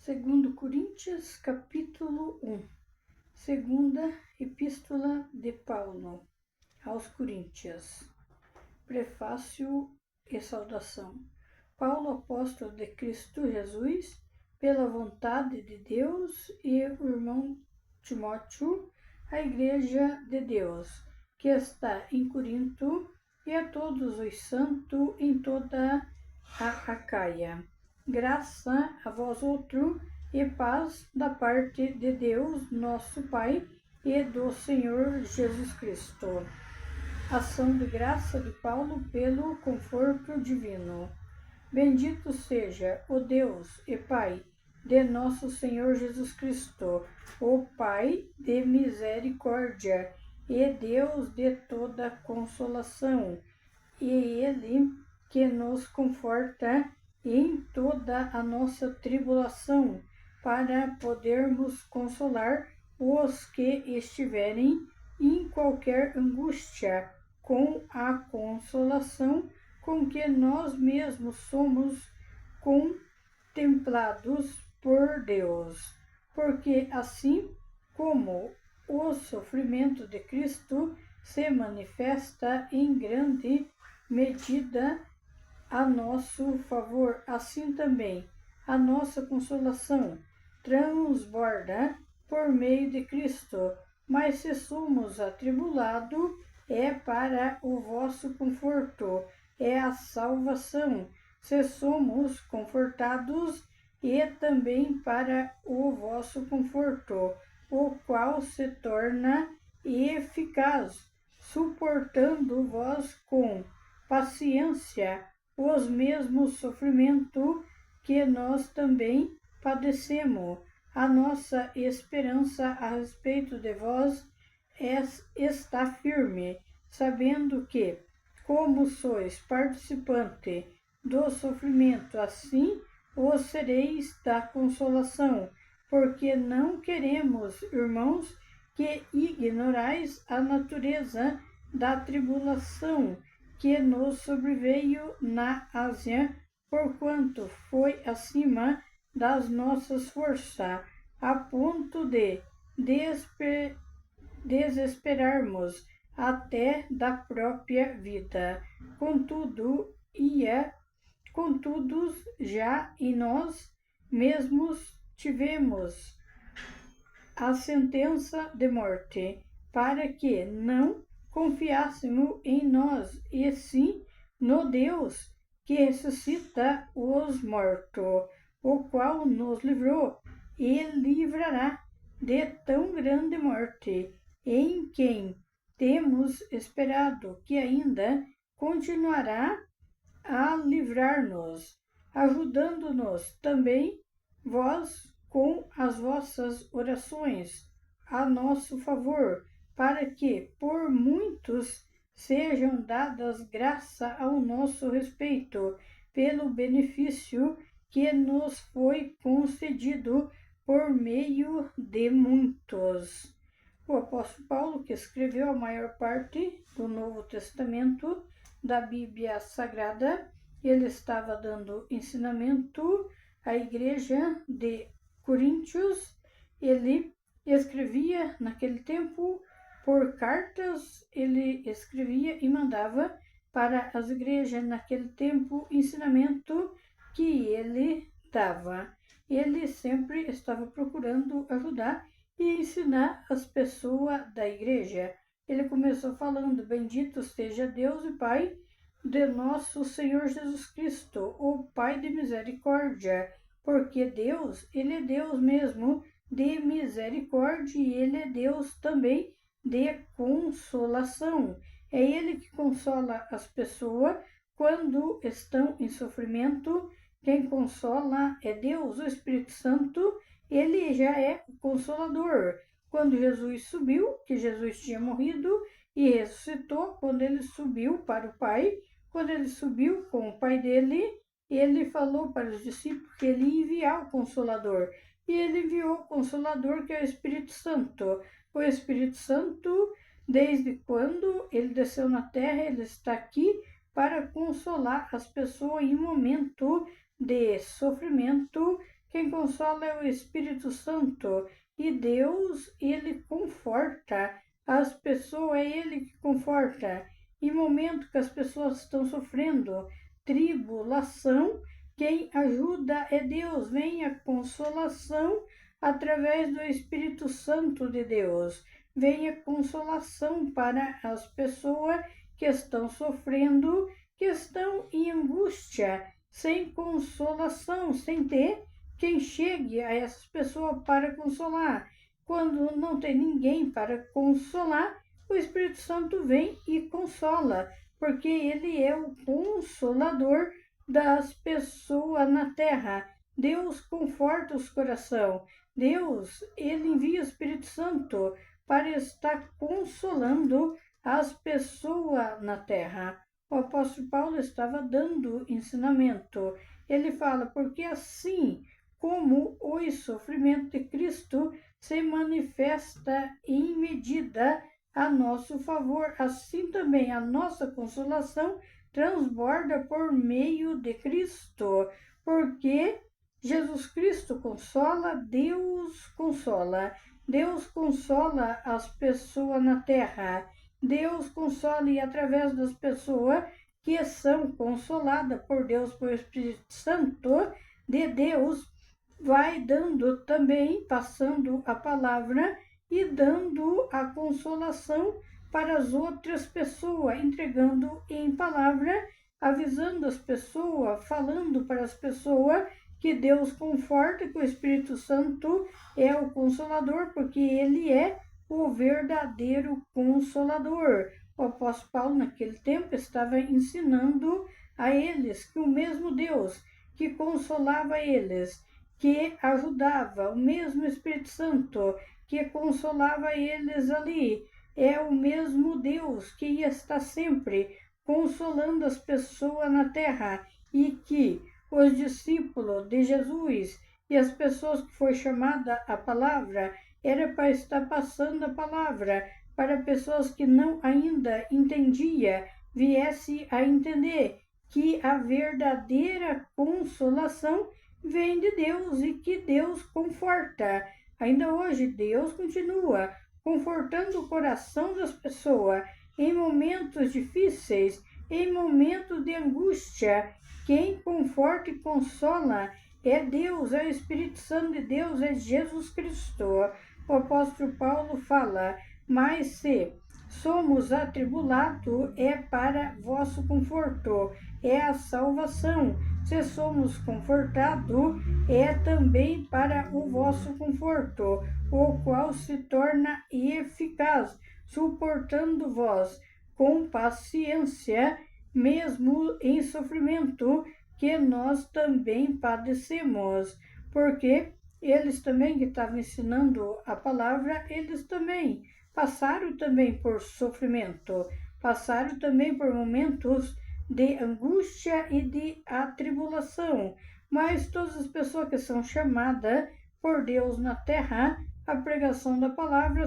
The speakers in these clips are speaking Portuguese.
Segundo Coríntios, capítulo 1. Segunda Epístola de Paulo aos Coríntios. Prefácio e saudação. Paulo, apóstolo de Cristo Jesus, pela vontade de Deus, e o irmão Timóteo, a Igreja de Deus, que está em Corinto, e a todos os santos em toda a Acaia. Graça a vós outro e paz da parte de Deus, nosso Pai, e do Senhor Jesus Cristo. Ação de graça de Paulo pelo conforto divino. Bendito seja o Deus e Pai de nosso Senhor Jesus Cristo, o Pai de misericórdia e Deus de toda consolação, e Ele que nos conforta em toda a nossa tribulação, para podermos consolar os que estiverem em qualquer angústia, com a consolação com que nós mesmos somos contemplados por Deus. Porque assim como o sofrimento de Cristo se manifesta em grande medida a nosso favor, assim também a nossa consolação transborda por meio de Cristo. Mas se somos atribulados, é para o vosso conforto, é a salvação. Se somos confortados, e também para o vosso conforto, o qual se torna eficaz, suportando vós com paciência os mesmos sofrimentos que nós também padecemos. A nossa esperança a respeito de vós está firme, sabendo que, como sois participante do sofrimento, assim o sereis da consolação, porque não queremos, irmãos, que ignorais a natureza da tribulação que nos sobreveio na Ásia, porquanto foi acima das nossas forças, a ponto de desesperarmos até da própria vida. Contudo, já em nós mesmos tivemos a sentença de morte, para que não confiássemos em nós, e sim no Deus que ressuscita os mortos, o qual nos livrou e livrará de tão grande morte, em quem temos esperado que ainda continuará a livrar-nos, ajudando-nos também vós com as vossas orações a nosso favor, para que por muitos sejam dadas graça ao nosso respeito, pelo benefício que nos foi concedido por meio de muitos. O apóstolo Paulo, que escreveu a maior parte do Novo Testamento da Bíblia Sagrada, ele estava dando ensinamento à igreja de Coríntios. Ele escrevia naquele tempo por cartas, ele escrevia e mandava para as igrejas naquele tempo ensinamento que ele dava. Ele sempre estava procurando ajudar e ensinar as pessoas da igreja. Ele começou falando: bendito seja Deus e Pai de nosso Senhor Jesus Cristo, o Pai de misericórdia, porque Deus, Ele é Deus mesmo de misericórdia, e Ele é Deus também de consolação. É Ele que consola as pessoas quando estão em sofrimento. Quem consola é Deus, o Espírito Santo. Ele já é o Consolador. Quando Jesus subiu, que Jesus tinha morrido e ressuscitou, quando ele subiu para o Pai, quando ele subiu com o Pai dele, ele falou para os discípulos que ele ia enviar o Consolador. E ele enviou o Consolador, que é o Espírito Santo. O Espírito Santo, desde quando ele desceu na terra, ele está aqui para consolar as pessoas em momento de sofrimento, Quem consola é o Espírito Santo. E Deus, ele conforta as pessoas, é ele que conforta. Em momento que as pessoas estão sofrendo tribulação, quem ajuda é Deus. Vem a consolação através do Espírito Santo de Deus. Vem a consolação para as pessoas que estão sofrendo, que estão em angústia, sem consolação, sem ter quem chegue a essas pessoas para consolar. Quando não tem ninguém para consolar, o Espírito Santo vem e consola, porque ele é o consolador das pessoas na terra. Deus conforta os corações. Deus, ele envia o Espírito Santo para estar consolando as pessoas na terra. O apóstolo Paulo estava dando ensinamento. Ele fala, porque assim como o sofrimento de Cristo se manifesta em medida a nosso favor, assim também a nossa consolação transborda por meio de Cristo, porque Jesus Cristo consola, Deus consola. Deus consola as pessoas na terra. Deus consola e através das pessoas que são consoladas por Deus, por Espírito Santo de Deus, vai dando também, passando a palavra e dando a consolação para as outras pessoas, entregando em palavra, avisando as pessoas, falando para as pessoas que Deus conforta, que o Espírito Santo é o Consolador, porque ele é o verdadeiro Consolador. O apóstolo Paulo, naquele tempo, estava ensinando a eles que o mesmo Deus que consolava eles, que ajudava, o mesmo Espírito Santo que consolava eles ali, é o mesmo Deus que está sempre consolando as pessoas na terra, e que os discípulos de Jesus e as pessoas que foi chamada a palavra era para estar passando a palavra para pessoas que não ainda entendia, viesse a entender que a verdadeira consolação vem de Deus e que Deus conforta. Ainda hoje Deus continua confortando o coração das pessoas em momentos difíceis, em momentos de angústia. Quem conforta e consola é Deus, é o Espírito Santo de Deus, é Jesus Cristo. O apóstolo Paulo fala, mas se somos atribulados, é para vosso conforto, é a salvação. Se somos confortados, é também para o vosso conforto, o qual se torna eficaz, suportando vós com paciência, mesmo em sofrimento, que nós também padecemos. Porque eles também que estavam ensinando a palavra, eles também passaram também por sofrimento, passaram também por momentos de angústia e de atribulação. Mas todas as pessoas que são chamadas por Deus na terra, a pregação da palavra,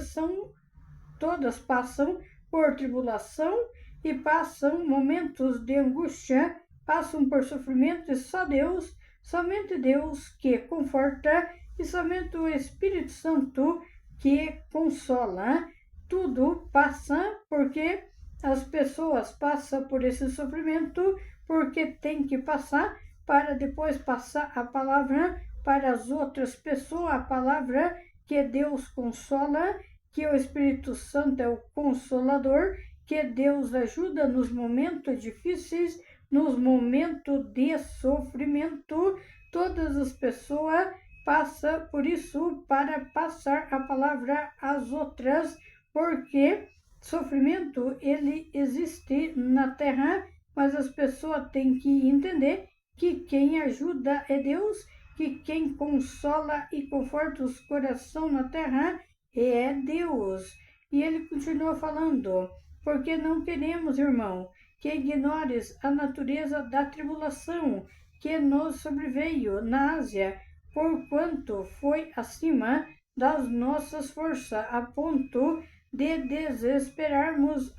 todas passam por tribulação e passam momentos de angústia, passam por sofrimento, e só Deus, somente Deus que conforta, e somente o Espírito Santo que consola. Tudo passa porque as pessoas passam por esse sofrimento, porque tem que passar para depois passar a palavra para as outras pessoas, a palavra que Deus consola, que o Espírito Santo é o Consolador, que Deus ajuda nos momentos difíceis, nos momentos de sofrimento. Todas as pessoas passam por isso para passar a palavra às outras, porque sofrimento ele existe na terra, mas as pessoas têm que entender que quem ajuda é Deus, que quem consola e conforta os corações na terra é Deus. E ele continua falando, porque não queremos, irmão, que ignores a natureza da tribulação que nos sobreveio na Ásia, porquanto foi acima das nossas forças, a ponto de desesperarmos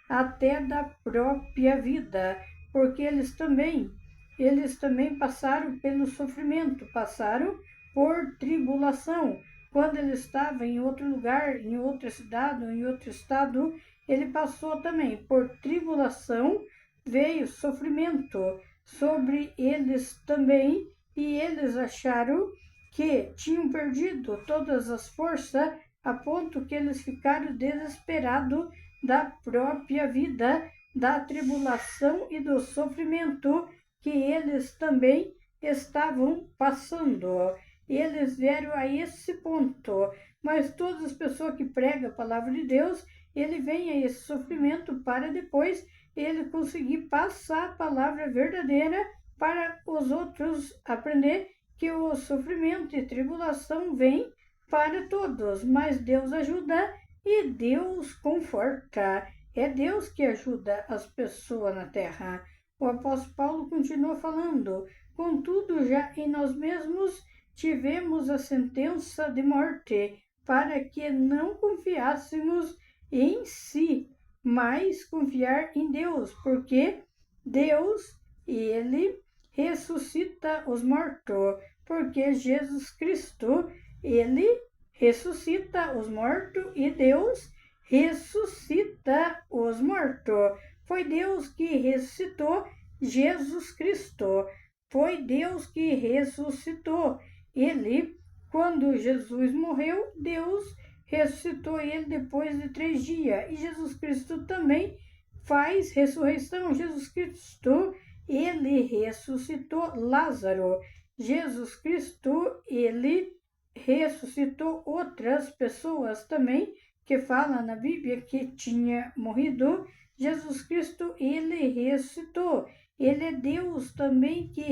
até da própria vida, porque eles também eles também passaram pelo sofrimento, passaram por tribulação. Quando ele estava em outro lugar, em outra cidade, ou em outro estado, ele passou também por tribulação, veio sofrimento sobre eles também, e eles acharam que tinham perdido todas as forças, a ponto que eles ficaram desesperados da própria vida, da tribulação e do sofrimento que eles também estavam passando. Eles vieram a esse ponto, mas todas as pessoas que pregam a palavra de Deus, ele vem a esse sofrimento para depois ele conseguir passar a palavra verdadeira para os outros aprender que o sofrimento e tribulação vem para todos, mas Deus ajuda e Deus conforta. É Deus que ajuda as pessoas na terra. O apóstolo Paulo continua falando: contudo, já em nós mesmos tivemos a sentença de morte, para que não confiássemos em si, mas confiar em Deus, porque Deus, ele ressuscita os mortos, porque Jesus Cristo, ele ressuscita os mortos e Deus ressuscita os mortos. Foi Deus que ressuscitou Jesus Cristo. Foi Deus que ressuscitou ele. Quando Jesus morreu, Deus ressuscitou ele depois de 3 dias. E Jesus Cristo também faz ressurreição. Jesus Cristo, ele ressuscitou Lázaro. Jesus Cristo, ele ressuscitou outras pessoas também, que fala na Bíblia que tinha morrido. Jesus Cristo, ele ressuscitou. Ele é Deus também que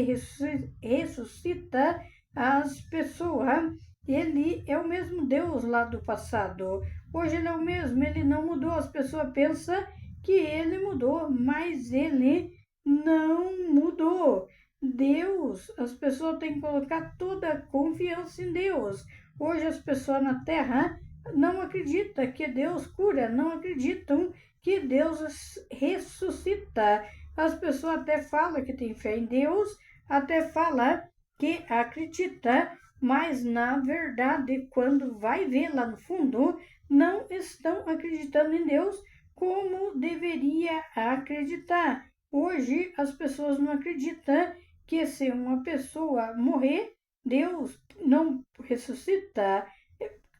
ressuscita as pessoas. Ele é o mesmo Deus lá do passado. Hoje ele é o mesmo, ele não mudou. As pessoas pensam que ele mudou, mas ele não mudou. Deus, as pessoas têm que colocar toda a confiança em Deus. Hoje as pessoas na Terra não acreditam que Deus cura, não acreditam que Deus ressuscita. As pessoas até falam que tem fé em Deus, até falam que acredita, mas na verdade, quando vai ver lá no fundo, não estão acreditando em Deus como deveria acreditar. Hoje as pessoas não acreditam que se uma pessoa morrer, Deus não ressuscita.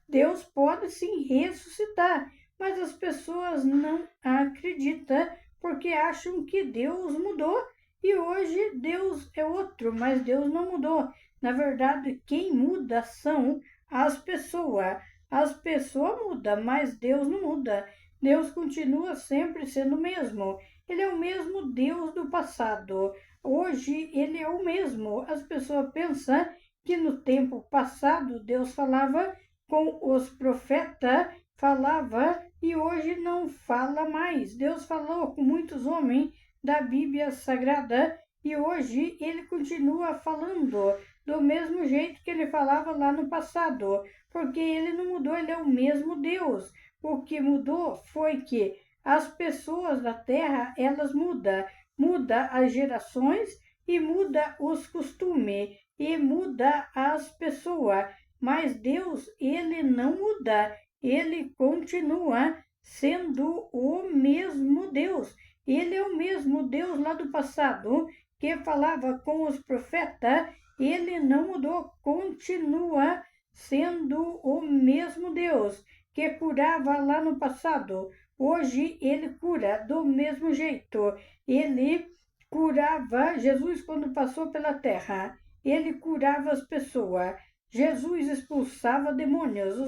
Deus pode sim ressuscitar, mas as pessoas não acreditam porque acham que Deus mudou e hoje Deus é outro, mas Deus não mudou. Na verdade, quem muda são as pessoas. As pessoas mudam, mas Deus não muda. Deus continua sempre sendo o mesmo. Ele é o mesmo Deus do passado. Hoje ele é o mesmo. As pessoas pensam que no tempo passado Deus falava com os profetas, falava e hoje não fala mais. Deus falou com muitos homens da Bíblia Sagrada e hoje ele continua falando do mesmo jeito que ele falava lá no passado, porque ele não mudou, ele é o mesmo Deus. O que mudou foi que as pessoas da terra, elas mudam, muda as gerações e muda os costumes e muda as pessoas. Mas Deus, ele não muda, ele continua sendo o mesmo Deus. Ele é o mesmo Deus lá do passado que falava com os profetas, ele não mudou, continua sendo o mesmo Deus que curava lá no passado. Hoje ele cura do mesmo jeito. Ele curava, Jesus quando passou pela terra, ele curava as pessoas. Jesus expulsava demônios,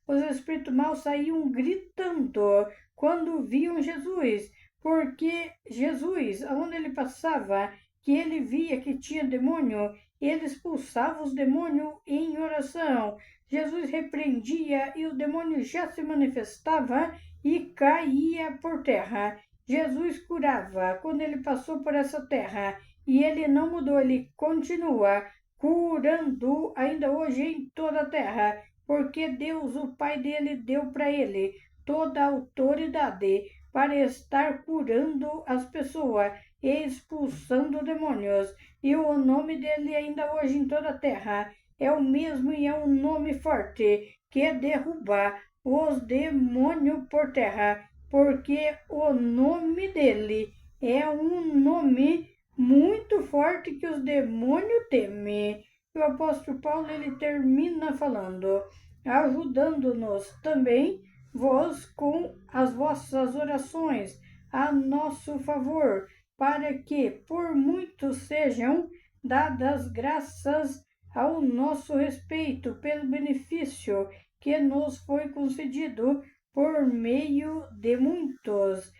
os espíritos maus saíam gritando quando viam Jesus, porque Jesus, aonde ele passava, que ele via que tinha demônio, ele expulsava os demônios em oração. Jesus repreendia e o demônio já se manifestava e caía por terra. Jesus curava quando ele passou por essa terra e ele não mudou, ele continua curando ainda hoje em toda a terra, porque Deus, o Pai dele, deu para ele toda a autoridade para estar curando as pessoas. e expulsando demônios. E o nome dele ainda hoje em toda a terra é o mesmo e é um nome forte que derruba os demônios por terra, porque o nome dele é um nome muito forte que os demônios temem. E o apóstolo Paulo ele termina falando, ajudando-nos também vós com as vossas orações a nosso favor, para que por muitos sejam dadas graças ao nosso respeito pelo benefício que nos foi concedido por meio de muitos.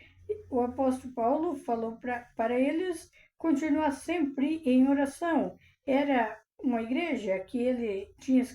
O apóstolo Paulo falou para eles continuar sempre em oração. Era uma igreja que ele tinha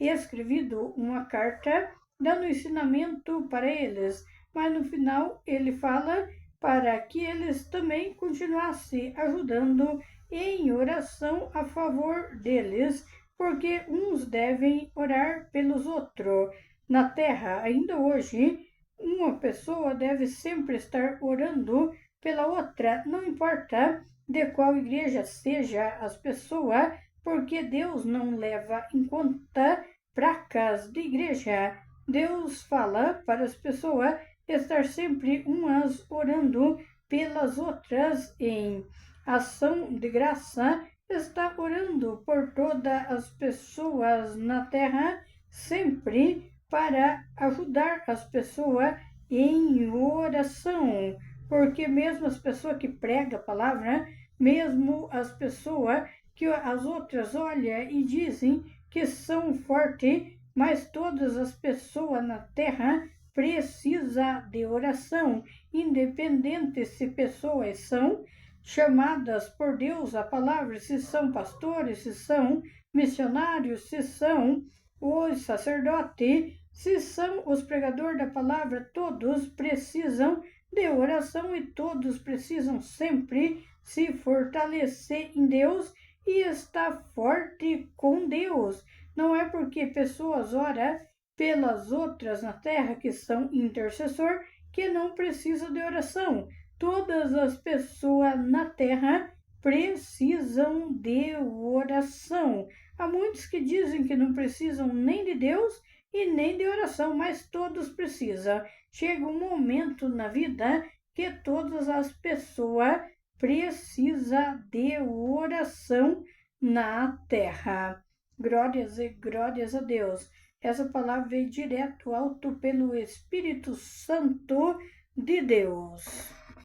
escrevido uma carta dando ensinamento para eles, mas no final ele fala para que eles também continuassem ajudando em oração a favor deles, porque uns devem orar pelos outros. Na terra, ainda hoje, uma pessoa deve sempre estar orando pela outra, não importa de qual igreja seja as pessoas, porque Deus não leva em conta placas de igreja. Deus fala para as pessoas estar sempre umas orando pelas outras em ação de graça, está orando por todas as pessoas na terra, sempre para ajudar as pessoas em oração, porque mesmo as pessoas que pregam a palavra, mesmo as pessoas que as outras olham e dizem que são fortes, mas todas as pessoas na terra precisam de oração, independente se pessoas são chamadas por Deus a palavra, se são pastores, se são missionários, se são os sacerdotes, se são os pregadores da palavra, todos precisam de oração e todos precisam sempre se fortalecer em Deus e estar forte com Deus. Não é porque pessoas oram pelas outras na terra que são intercessor que não precisa de oração. Todas as pessoas na terra precisam de oração. Há muitos que dizem que não precisam nem de Deus e nem de oração, mas todos precisam. Chega um momento na vida que todas as pessoas precisam de oração na terra. Glórias a Deus. Essa palavra veio direto alto pelo Espírito Santo de Deus.